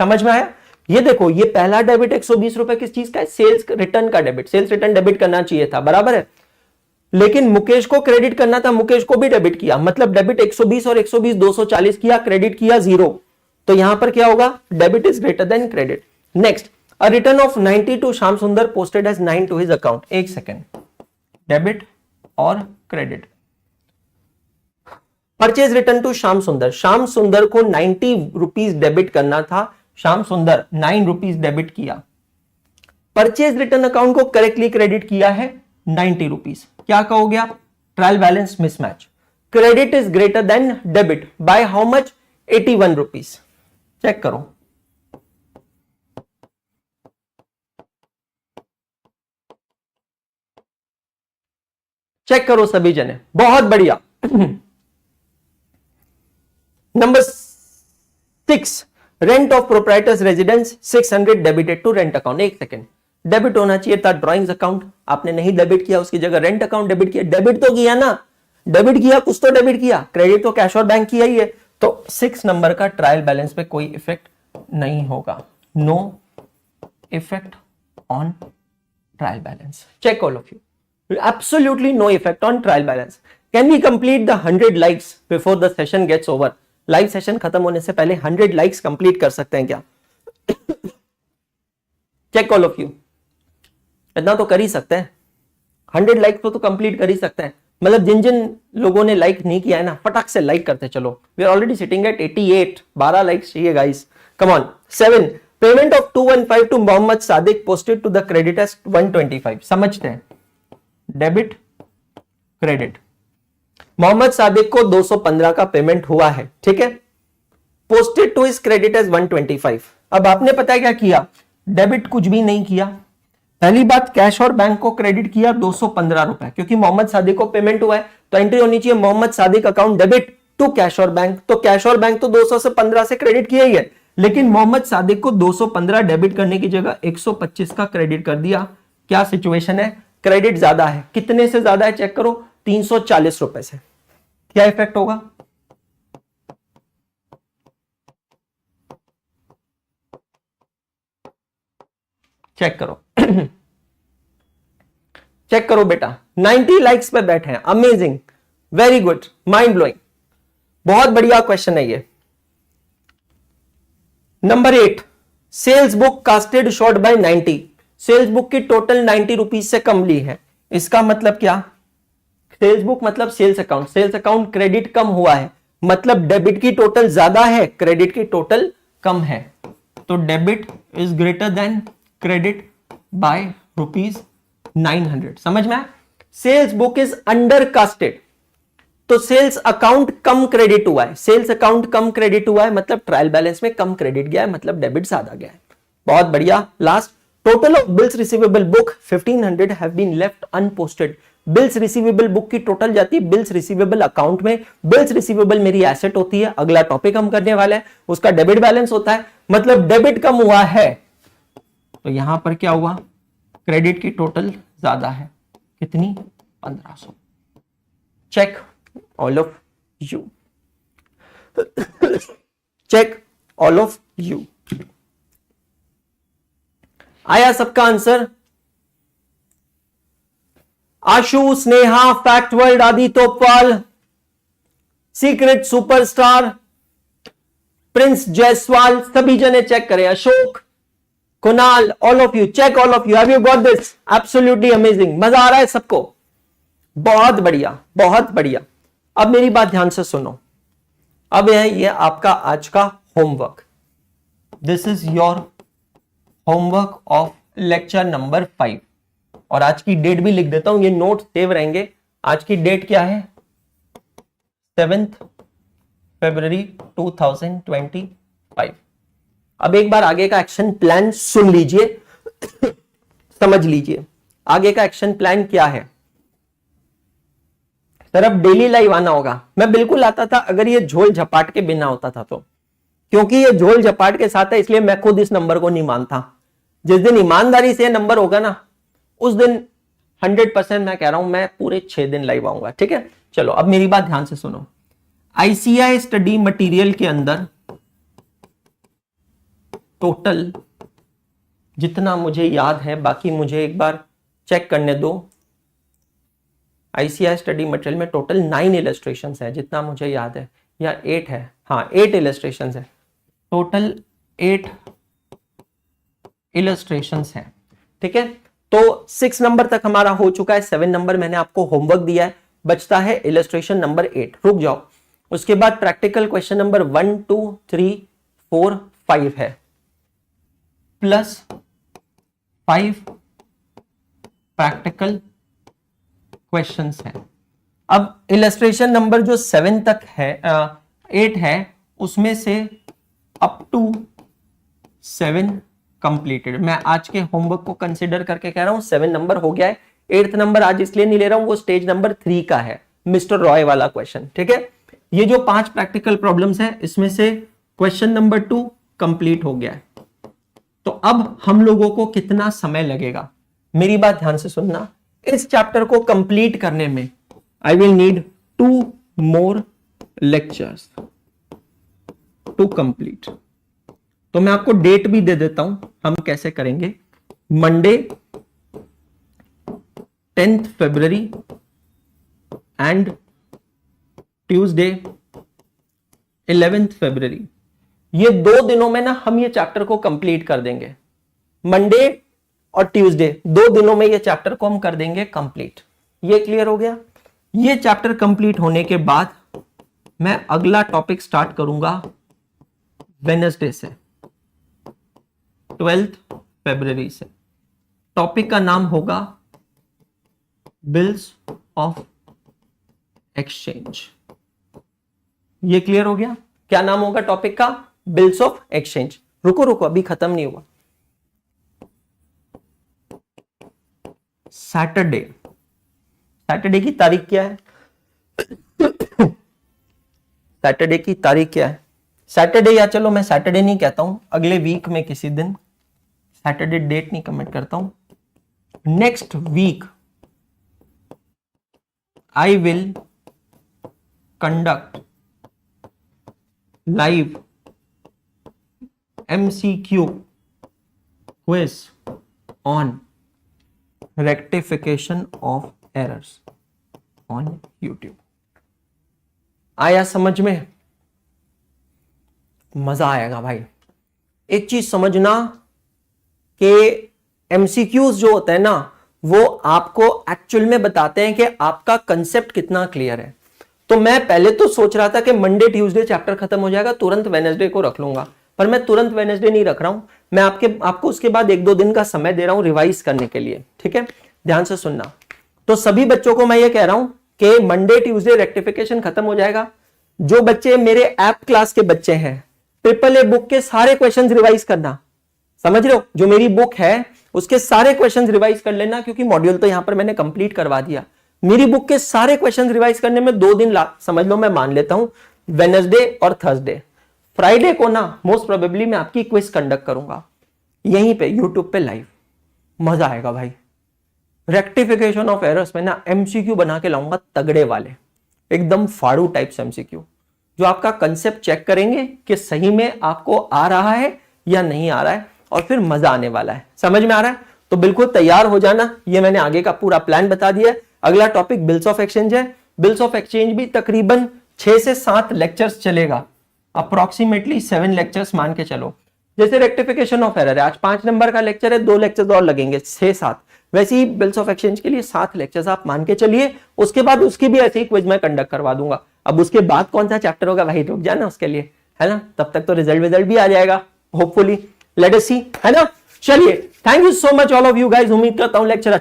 समझ में आया? ये देखो, ये पहला डेबिट 120 रुपए किस चीज का है? सेल्स रिटर्न का डेबिट। सेल्स रिटर्न डेबिट करना चाहिए था, बराबर है, लेकिन मुकेश को क्रेडिट करना था, मुकेश को भी डेबिट किया, मतलब डेबिट 120 और 120 240 किया, क्रेडिट किया 0। तो यहां पर क्या होगा? Debit is greater than credit. Next, a return of 90 to Shyam Sundar posted as 9 to his account. एक सेकेंड, डेबिट और credit. Purchase return to Shyam Sundar. Shyam सुंदर को 90 रुपीज डेबिट करना था, श्याम सुंदर 9 रुपीज डेबिट किया। परचेज रिटर्न अकाउंट को करेक्टली क्रेडिट किया है 90 रुपीज। क्या कहोगे आप? Trial balance mismatch. Credit is greater than debit by how much? 81 rupees. Check करो। चेक करो सभी जने, बहुत बढ़िया। Number 6, rent of proprietor's residence 600 debited to rent account. एक सेकेंड, डेबिट होना चाहिए था ड्राइंग्स अकाउंट, आपने नहीं डेबिट किया, उसकी जगह रेंट अकाउंट डेबिट किया। डेबिट तो किया ना, डेबिट किया, कुछ तो डेबिट किया, क्रेडिट तो कैश और बैंक किया ही है। तो 6 नंबर का ट्रायल बैलेंस पे कोई इफेक्ट नहीं होगा। No effect on trial balance. Check all of you, absolutely no effect on trial balance. Can we complete the 100 likes before the session gets over? Live session खत्म होने से पहले 100 likes complete कर सकते हैं क्या? चेक ऑल ऑफ यू, इतना तो कर ही सकते हैं, 100 लाइक तो कंप्लीट कर ही सकते हैं। मतलब जिन जिन लोगों ने लाइक नहीं किया है ना, फटाक से लाइक करते चलो। We are already sitting at 88, 12 likes चाहिए guys, come on. 7, payment of 215 to Mohammad Sadiq posted to the credit as 125। समझते हैं, डेबिट क्रेडिट। मोहम्मद सादिक को 215 का पेमेंट हुआ है, ठीक है, posted to is credit as 125। अब आपने पता है क्या किया? डेबिट कुछ भी नहीं किया। पहली बात, कैश और बैंक को क्रेडिट किया 215 रुपए, क्योंकि मोहम्मद सादिक को पेमेंट हुआ है तो एंट्री होनी चाहिए Mohammed Sadiq account debit to cash और बैंक। तो कैश और बैंक तो 215 से क्रेडिट किया ही है, लेकिन मोहम्मद सादिक को 215 डेबिट करने की जगह 125 का क्रेडिट कर दिया। क्या सिचुएशन है? क्रेडिट ज्यादा है। कितने से ज्यादा है? चेक करो, 340 रुपए से। क्या इफेक्ट होगा? चेक करो। चेक करो बेटा, 90 लाइक्स पे बैठे हैं, amazing, very good, mind blowing, बहुत बढ़िया क्वेश्चन है ये। Number 8, sales book casted short by 90। Sales book की टोटल 90 रुपीज से कम ली है। इसका मतलब क्या? सेल्स बुक मतलब sales account, sales account credit कम हुआ है, मतलब डेबिट की टोटल ज्यादा है, क्रेडिट की टोटल कम है, तो debit is greater than credit by ₹900। समझ में? Sales book is under casted, तो सेल्स अकाउंट कम क्रेडिट हुआ है, सेल्स अकाउंट कम क्रेडिट हुआ है मतलब ट्रायल बैलेंस में कम क्रेडिट गया है, मतलब डेबिट ज्यादा गया है। बहुत बढ़िया। Last, total of bills receivable book 1500 have been left unposted. Bills receivable book की टोटल जाती है बिल्स रिसीवेबल अकाउंट में। बिल्स रिसीवेबल मेरी एसेट होती है, अगला टॉपिक हम करने वाले हैं, उसका डेबिट बैलेंस होता है, मतलब डेबिट कम हुआ है, तो यहां पर क्या हुआ, क्रेडिट की टोटल ज्यादा है, कितनी, 1500। Check all of you, check all of you. आया सबका answer? Ashu, Sneha, fact world, Adi Topwal, secret superstar, prince Jaiswal, सभी जने चेक करें। Ashok, Kunal, all of you, check all of you. Have you got this? Absolutely amazing. मजा आ रहा है सबको? बहुत बढ़िया, बहुत बढ़िया। अब मेरी बात ध्यान से सुनो, अब है ये आपका आज का homework. This is your homework of lecture number 5, और आज की डेट भी लिख देता हूं, ये नोट सेव रहेंगे। आज की डेट क्या है? 7 फरवरी 2025। अब एक बार आगे का एक्शन प्लान सुन लीजिए, समझ लीजिए आगे का एक्शन प्लान क्या है। सर अब डेली लाइव आना होगा, मैं बिल्कुल आता था अगर ये झोल झपाट के बिना होता था, तो क्योंकि ये झोल झपाट के साथ है इसलिए मैं खुद इस नंबर को नहीं मानता। जिस दिन ईमानदारी से नंबर होगा ना, उस दिन 100% मैं कह रहा हूं, मैं पूरे 6 दिन लाइव आऊंगा। ठीक है, चलो अब मेरी बात ध्यान से सुनो। आईसीआई स्टडी मटेरियल के अंदर टोटल जितना मुझे याद है, बाकी मुझे एक बार चेक करने दो, आईसीआई स्टडी मटेरियल में टोटल 9 इलस्ट्रेशंस है जितना मुझे याद है, या 8 है, हाँ 8 इलस्ट्रेशंस है, टोटल 8 इलस्ट्रेशंस है। ठीक है, तो 6 नंबर तक हमारा हो चुका है, 7 नंबर मैंने आपको होमवर्क दिया है, बचता है इलस्ट्रेशन नंबर 8। रुक जाओ, उसके बाद प्रैक्टिकल क्वेश्चन नंबर 1 2 3 4 5 है, प्लस 5 प्रैक्टिकल क्वेश्चंस है। अब इलस्ट्रेशन नंबर जो 7 तक है, 8 है, उसमें से अप टू 7 कंप्लीटेड। मैं आज के होमवर्क को कंसीडर करके कह रहा हूं 7 नंबर हो गया है। 8th नंबर आज इसलिए नहीं ले रहा हूं, वो स्टेज नंबर 3 का है, मिस्टर रॉय वाला क्वेश्चन। ठीक है, ये जो 5 प्रैक्टिकल प्रॉब्लम्स है, इसमें से क्वेश्चन नंबर 2 कंप्लीट हो गया है। तो अब हम लोगों को कितना समय लगेगा, मेरी बात ध्यान से सुनना। इस चैप्टर को कंप्लीट करने में I will need 2 more lectures to complete. तो मैं आपको डेट भी दे देता हूं, हम कैसे करेंगे। Monday 10th February and Tuesday 11th फरवरी, ये 2 दिनों में ना हम ये चैप्टर को कंप्लीट कर देंगे। मंडे और ट्यूसडे 2 दिनों में ये चैप्टर को हम कर देंगे कंप्लीट। ये क्लियर हो गया। ये चैप्टर कंप्लीट होने के बाद मैं अगला टॉपिक स्टार्ट करूंगा वेडनेसडे से, 12th फरवरी से। टॉपिक का नाम होगा बिल्स ऑफ एक्सचेंज। ये क्लियर हो गया? क्या नाम होगा टॉपिक का? Bills of exchange. रुको रुको, अभी खत्म नहीं हुआ। सैटरडे की तारीख क्या है? सैटरडे की तारीख क्या है? सैटरडे, या चलो मैं सैटरडे नहीं कहता हूं, अगले वीक में किसी दिन, सैटरडे डेट नहीं कमेंट करता हूं, next week I will conduct live MCQ quiz on rectification of errors on YouTube। आया समझ में? मजा आएगा भाई। एक चीज समझना कि MCQs जो होते हैं ना, वो आपको एक्चुअल में बताते हैं कि आपका कंसेप्ट कितना क्लियर है। तो मैं पहले तो सोच रहा था कि मंडे ट्यूसडे चैप्टर खत्म हो जाएगा, तुरंत वेडनेसडे को रख लूंगा, पर मैं तुरंत वेडनेसडे नहीं रख रहा हूं, मैं आपको उसके बाद 1-2 दिन का समय दे रहा हूं रिवाइज करने के लिए, ठीक है? ध्यान से सुनना। तो सभी बच्चों को मैं ये कह रहा हूं कि मंडे ट्यूसडे रेक्टिफिकेशन खत्म हो जाएगा। जो बच्चे मेरे ऐप क्लास के बच्चे हैं, ट्रिपल ए बुक के सारे क्वेश्चंस रिवाइज करना, समझ रहे हो? जो मेरी बुक है उसके सारे क्वेश्चंस रिवाइज कर लेना, क्योंकि मॉड्यूल तो यहां पर मैंने कंप्लीट करवा दिया। मेरी बुक के सारे क्वेश्चंस रिवाइज करने में 2 दिन समझ लो, मैं मान लेता हूं वेडनेसडे और थर्सडे। फ्राइडे को ना मोस्ट प्रोबेबली मैं आपकी क्विज कंडक्ट करूंगा यहीं पे यूट्यूब पे लाइव, मजा आएगा भाई। रेक्टिफिकेशन ऑफ एरर्स में ना एमसीक्यू बना के लाऊंगा तगड़े वाले, एकदम फाड़ू टाइप से एमसीक्यू, जो आपका कंसेप्ट चेक करेंगे कि सही में आपको आ रहा है या नहीं आ रहा है, और फिर मजा आने वाला है। समझ में आ रहा है? तो बिल्कुल तैयार हो जाना, ये मैंने आगे का पूरा प्लान बता दिया है। अगला टॉपिक बिल्स ऑफ एक्सचेंज है। बिल्स ऑफ एक्सचेंज भी तकरीबन 6 से 7 लेक्चर्स चलेगा, अप्रोक्सीमेटली 7 लेक्चर्स मान के चलो। जैसे रेक्टिफिकेशन ऑफ एरर है, आज 5 नंबर का लेक्चर है, 2 लेक्चर्स और लगेंगे, 6-7। वैसे ही बिल्स ऑफ एक्सचेंज के लिए 7 लेक्चर्स आप मान के चलिए। उसके बाद उसकी भी ऐसे ही क्विज मैं कंडक्ट करवा दूंगा। अब उसके बाद कौन सा चैप्टर होगा भाई, रुक जाना उसके लिए, है ना? तब तक तो रिजल्ट भी आ जाएगा होपफुली, लेट अस सी, है ना? चलिए, thank you so much all of you guys. उम्मीद करता हूं लेक्चर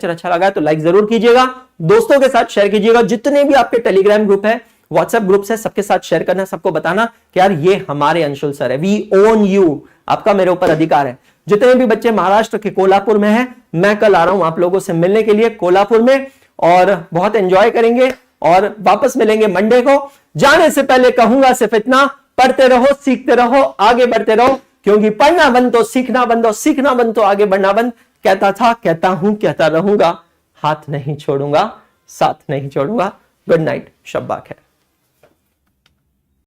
अच्छा लगा तो लाइक जरूर कीजिएगा, दोस्तों के साथ शेयर कीजिएगा। जितने भी आपके टेलीग्राम ग्रुप है, व्हाट्सएप ग्रुप्स है, सबके साथ शेयर करना, सबको बताना कि यार ये हमारे अंशुल सर है, वी ओन यू, आपका मेरे ऊपर अधिकार है। जितने भी बच्चे महाराष्ट्र के कोल्हापुर में हैं, मैं कल आ रहा हूं आप लोगों से मिलने के लिए कोल्हापुर में, और बहुत एंजॉय करेंगे और वापस मिलेंगे मंडे को। जाने से पहले कहूंगा सिर्फ इतना, पढ़ते रहो, सीखते रहो, आगे बढ़ते रहो, क्योंकि पढ़ना बंद तो सीखना बंद, और सीखना बंद तो आगे बढ़ना बंद। कहता था, कहता हूं, कहता रहूंगा, हाथ नहीं छोड़ूंगा, साथ नहीं छोड़ूंगा। गुड नाइट, शब्बा खैर।